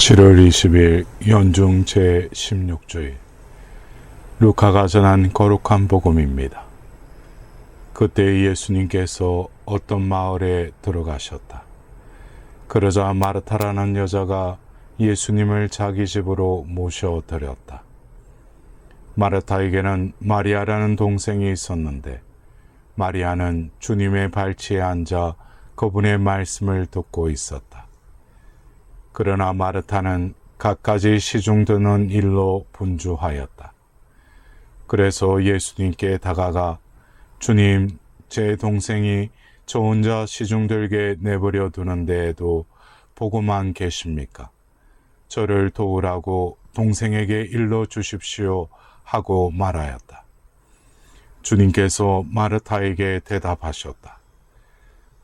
7월 20일 연중 제16주일 루카가 전한 거룩한 복음입니다. 그때 예수님께서 어떤 마을에 들어가셨다. 그러자 마르타라는 여자가 예수님을 자기 집으로 모셔드렸다. 마르타에게는 마리아라는 동생이 있었는데 마리아는 주님의 발치에 앉아 그분의 말씀을 듣고 있었다. 그러나 마르타는 갖가지 시중 드는 일로 분주하였다. 그래서 예수님께 다가가 주님, 제 동생이 저 혼자 시중 들게 내버려 두는 데에도 보고만 계십니까? 저를 도우라고 동생에게 일러 주십시오 하고 말하였다. 주님께서 마르타에게 대답하셨다.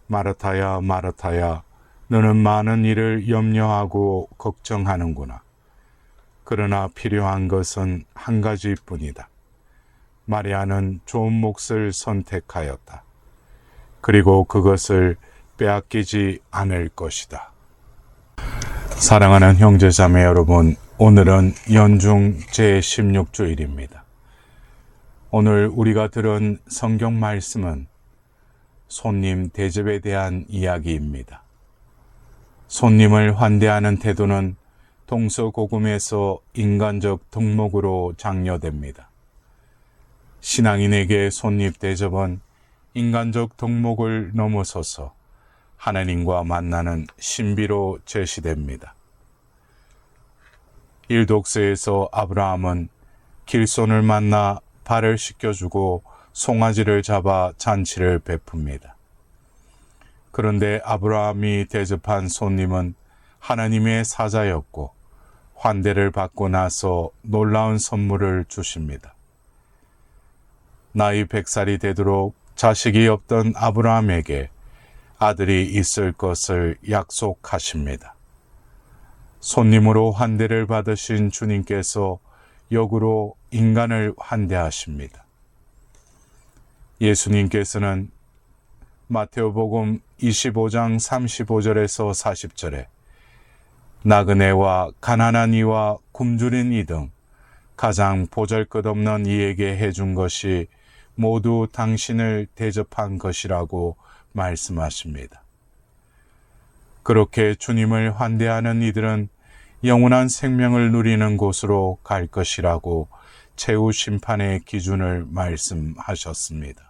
마르타야, 마르타야, 너는 많은 일을 염려하고 걱정하는구나. 그러나 필요한 것은 한 가지뿐이다. 마리아는 좋은 몫을 선택하였다. 그리고 그것을 빼앗기지 않을 것이다. 사랑하는 형제자매 여러분, 오늘은 연중 제16주일입니다. 오늘 우리가 들은 성경 말씀은 손님 대접에 대한 이야기입니다. 손님을 환대하는 태도는 동서고금에서 인간적 덕목으로 장려됩니다. 신앙인에게 손님 대접은 인간적 덕목을 넘어서서 하나님과 만나는 신비로 제시됩니다. 일독서에서 아브라함은 길손을 만나 발을 씻겨주고 송아지를 잡아 잔치를 베풉니다. 그런데 아브라함이 대접한 손님은 하나님의 사자였고 환대를 받고 나서 놀라운 선물을 주십니다. 나이 100살이 되도록 자식이 없던 아브라함에게 아들이 있을 것을 약속하십니다. 손님으로 환대를 받으신 주님께서 역으로 인간을 환대하십니다. 예수님께서는 마태오복음 25장 35절에서 40절에 나그네와 가난한 이와 굶주린 이 등 가장 보잘것없는 이에게 해준 것이 모두 당신을 대접한 것이라고 말씀하십니다. 그렇게 주님을 환대하는 이들은 영원한 생명을 누리는 곳으로 갈 것이라고 최후 심판의 기준을 말씀하셨습니다.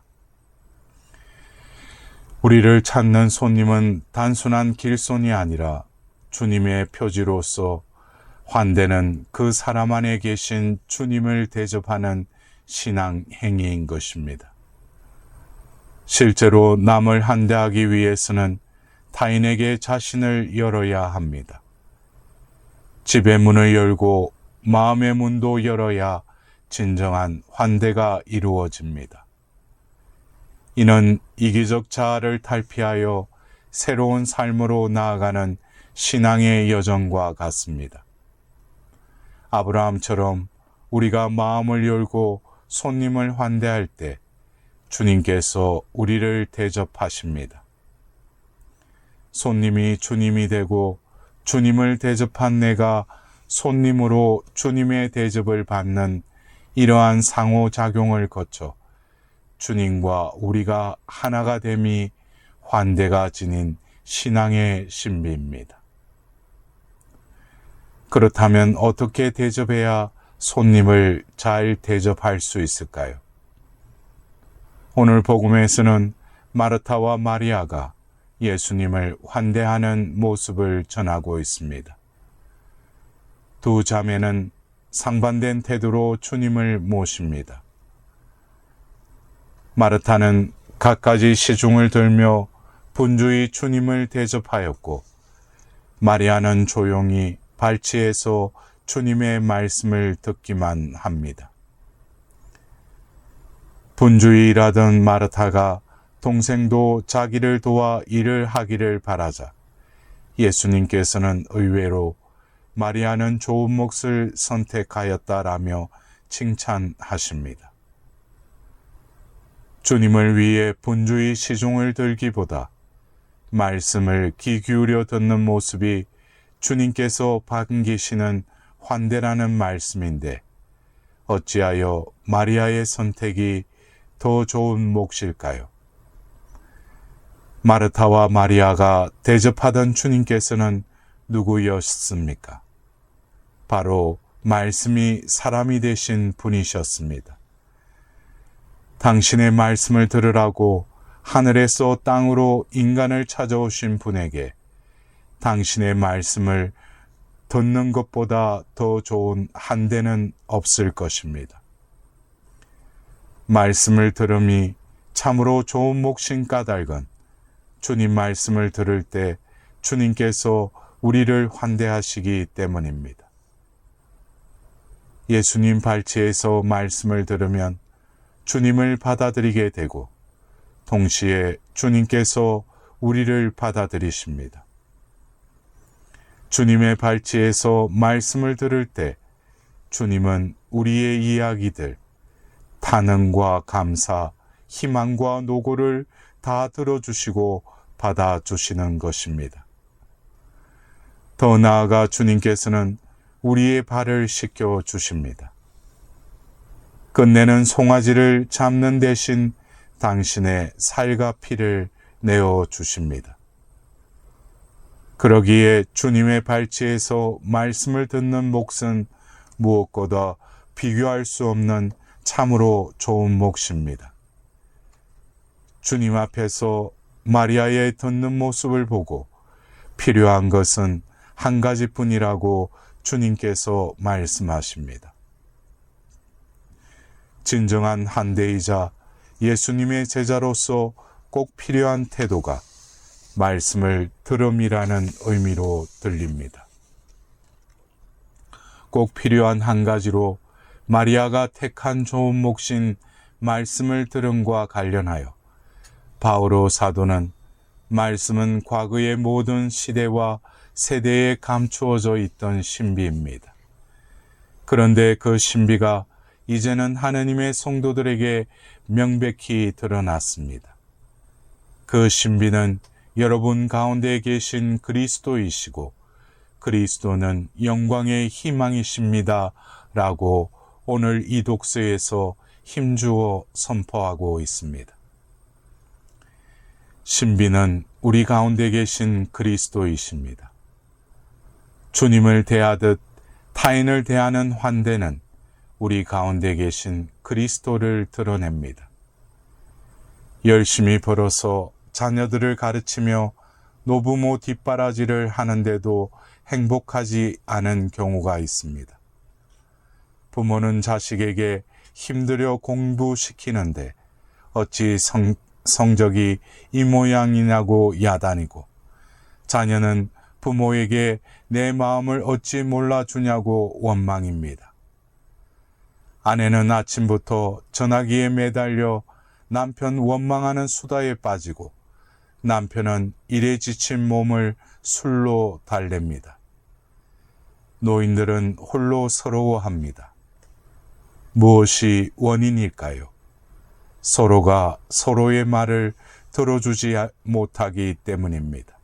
우리를 찾는 손님은 단순한 길손이 아니라 주님의 표지로서 환대는 그 사람 안에 계신 주님을 대접하는 신앙 행위인 것입니다. 실제로 남을 환대하기 위해서는 타인에게 자신을 열어야 합니다. 집의 문을 열고 마음의 문도 열어야 진정한 환대가 이루어집니다. 이는 이기적 자아를 탈피하여 새로운 삶으로 나아가는 신앙의 여정과 같습니다. 아브라함처럼 우리가 마음을 열고 손님을 환대할 때 주님께서 우리를 대접하십니다. 손님이 주님이 되고 주님을 대접한 내가 손님으로 주님의 대접을 받는 이러한 상호작용을 거쳐 주님과 우리가 하나가 됨이 환대가 지닌 신앙의 신비입니다. 그렇다면 어떻게 대접해야 손님을 잘 대접할 수 있을까요? 오늘 복음에서는 마르타와 마리아가 예수님을 환대하는 모습을 전하고 있습니다. 두 자매는 상반된 태도로 주님을 모십니다. 마르타는 갖가지 시중을 들며 분주히 주님을 대접하였고 마리아는 조용히 발치에서 주님의 말씀을 듣기만 합니다. 분주히 일하던 마르타가 동생도 자기를 도와 일을 하기를 바라자 예수님께서는 의외로 마리아는 좋은 몫을 선택하였다라며 칭찬하십니다. 주님을 위해 분주히 시중을 들기보다 말씀을 귀 기울여 듣는 모습이 주님께서 반기시는 환대라는 말씀인데 어찌하여 마리아의 선택이 더 좋은 몫일까요? 마르타와 마리아가 대접하던 주님께서는 누구였습니까? 바로 말씀이 사람이 되신 분이셨습니다. 당신의 말씀을 들으라고 하늘에서 땅으로 인간을 찾아오신 분에게 당신의 말씀을 듣는 것보다 더 좋은 한 대는 없을 것입니다. 말씀을 들음이 참으로 좋은 몫인 까닭은 주님 말씀을 들을 때 주님께서 우리를 환대하시기 때문입니다. 예수님 발치에서 말씀을 들으면 주님을 받아들이게 되고 동시에 주님께서 우리를 받아들이십니다. 주님의 발치에서 말씀을 들을 때 주님은 우리의 이야기들, 탄원과 감사, 희망과 노고를 다 들어주시고 받아주시는 것입니다. 더 나아가 주님께서는 우리의 발을 씻겨 주십니다. 끝내는 송아지를 잡는 대신 당신의 살과 피를 내어 주십니다. 그러기에 주님의 발치에서 말씀을 듣는 몫은 무엇보다 비교할 수 없는 참으로 좋은 몫입니다. 주님 앞에서 마리아의 듣는 모습을 보고 필요한 것은 한 가지뿐이라고 주님께서 말씀하십니다. 진정한 한대이자 예수님의 제자로서 꼭 필요한 태도가 말씀을 들음이라는 의미로 들립니다. 꼭 필요한 한 가지로 마리아가 택한 좋은 몫인 말씀을 들음과 관련하여 바오로 사도는 말씀은 과거의 모든 시대와 세대에 감추어져 있던 신비입니다. 그런데 그 신비가 이제는 하느님의 성도들에게 명백히 드러났습니다. 그 신비는 여러분 가운데 계신 그리스도이시고 그리스도는 영광의 희망이십니다 라고 오늘 이 독서에서 힘주어 선포하고 있습니다. 신비는 우리 가운데 계신 그리스도이십니다. 주님을 대하듯 타인을 대하는 환대는 우리 가운데 계신 그리스도를 드러냅니다. 열심히 벌어서 자녀들을 가르치며 노부모 뒷바라지를 하는데도 행복하지 않은 경우가 있습니다. 부모는 자식에게 힘들여 공부시키는데 어찌 성적이 이 모양이냐고 야단이고, 자녀는 부모에게 내 마음을 어찌 몰라주냐고 원망입니다. 아내는 아침부터 전화기에 매달려 남편 원망하는 수다에 빠지고, 남편은 일에 지친 몸을 술로 달랩니다. 노인들은 홀로 서러워합니다. 무엇이 원인일까요? 서로가 서로의 말을 들어주지 못하기 때문입니다.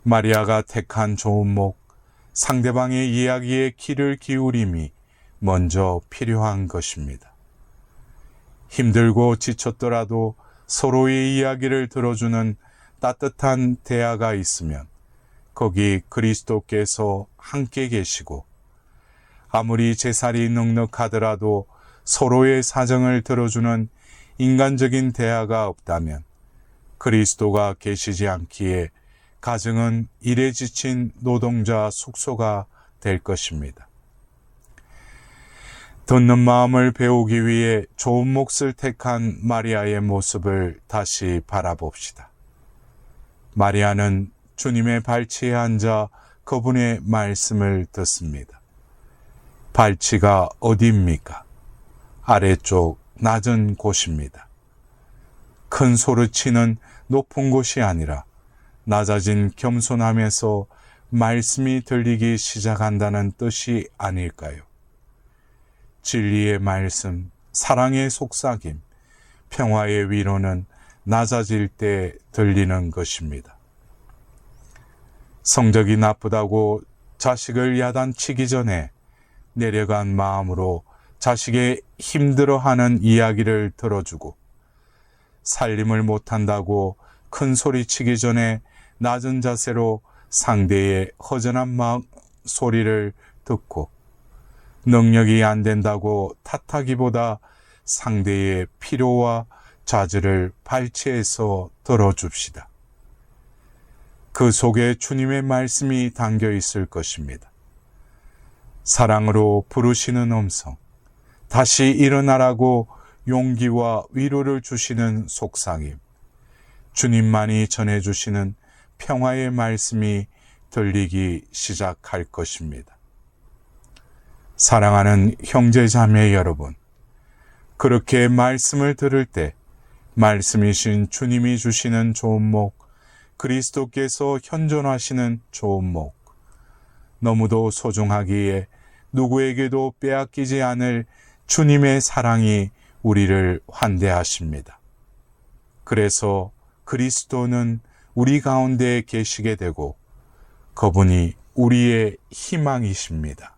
마리아가 택한 좋은 목, 상대방의 이야기에 귀를 기울임이 먼저 필요한 것입니다. 힘들고 지쳤더라도 서로의 이야기를 들어주는 따뜻한 대화가 있으면 거기 그리스도께서 함께 계시고, 아무리 제살이 넉넉하더라도 서로의 사정을 들어주는 인간적인 대화가 없다면 그리스도가 계시지 않기에 가정은 일에 지친 노동자 숙소가 될 것입니다. 듣는 마음을 배우기 위해 좋은 몫을 택한 마리아의 모습을 다시 바라봅시다. 마리아는 주님의 발치에 앉아 그분의 말씀을 듣습니다. 발치가 어디입니까? 아래쪽 낮은 곳입니다. 큰 소리치는 높은 곳이 아니라 낮아진 겸손함에서 말씀이 들리기 시작한다는 뜻이 아닐까요? 진리의 말씀, 사랑의 속삭임, 평화의 위로는 낮아질 때 들리는 것입니다. 성적이 나쁘다고 자식을 야단치기 전에 내려간 마음으로 자식의 힘들어하는 이야기를 들어주고, 살림을 못한다고 큰 소리치기 전에 낮은 자세로 상대의 허전한 소리를 듣고, 능력이 안 된다고 탓하기보다 상대의 필요와 좌절을 발치해서 들어줍시다. 그 속에 주님의 말씀이 담겨 있을 것입니다. 사랑으로 부르시는 음성, 다시 일어나라고 용기와 위로를 주시는 속삭임, 주님만이 전해주시는 평화의 말씀이 들리기 시작할 것입니다. 사랑하는 형제자매 여러분, 그렇게 말씀을 들을 때 말씀이신 주님이 주시는 좋은 목, 그리스도께서 현존하시는 좋은 목, 너무도 소중하기에 누구에게도 빼앗기지 않을 주님의 사랑이 우리를 환대하십니다. 그래서 그리스도는 우리 가운데 계시게 되고 그분이 우리의 희망이십니다.